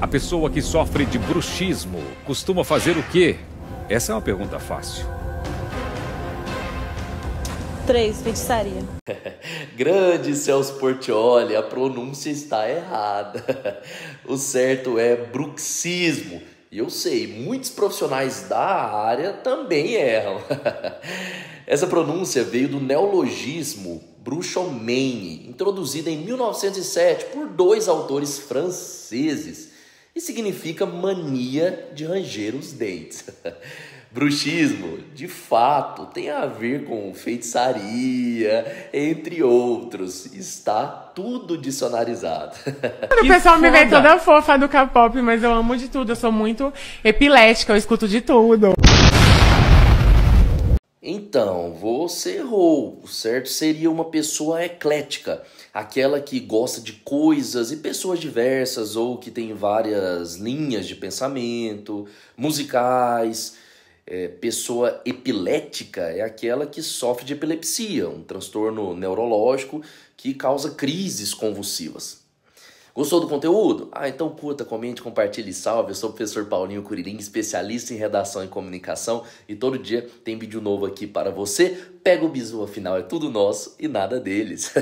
A pessoa que sofre de bruxismo costuma fazer o quê? Essa é uma pergunta fácil. 3, feitiçaria. Grande Celso Portiolli, a pronúncia está errada. O certo é bruxismo. E eu sei, muitos profissionais da área também erram. Essa pronúncia veio do neologismo bruxomanie, introduzida em 1907 por 2 autores franceses, e significa mania de ranger os dentes. Bruxismo, de fato, tem a ver com feitiçaria, entre outros. Está tudo dicionarizado. O pessoal me vê toda fofa do K-pop, mas eu amo de tudo. Eu sou muito epilética, eu escuto de tudo. Então, você errou. O certo seria uma pessoa eclética. Aquela que gosta de coisas e pessoas diversas ou que tem várias linhas de pensamento, musicais. Pessoa epilética é aquela que sofre de epilepsia, um transtorno neurológico que causa crises convulsivas. Gostou do conteúdo? Então curta, comente, compartilhe e salve. Eu sou o professor Paulinho Curirim, especialista em redação e comunicação, e todo dia tem vídeo novo aqui para você. Pega o bizu, afinal é tudo nosso e nada deles.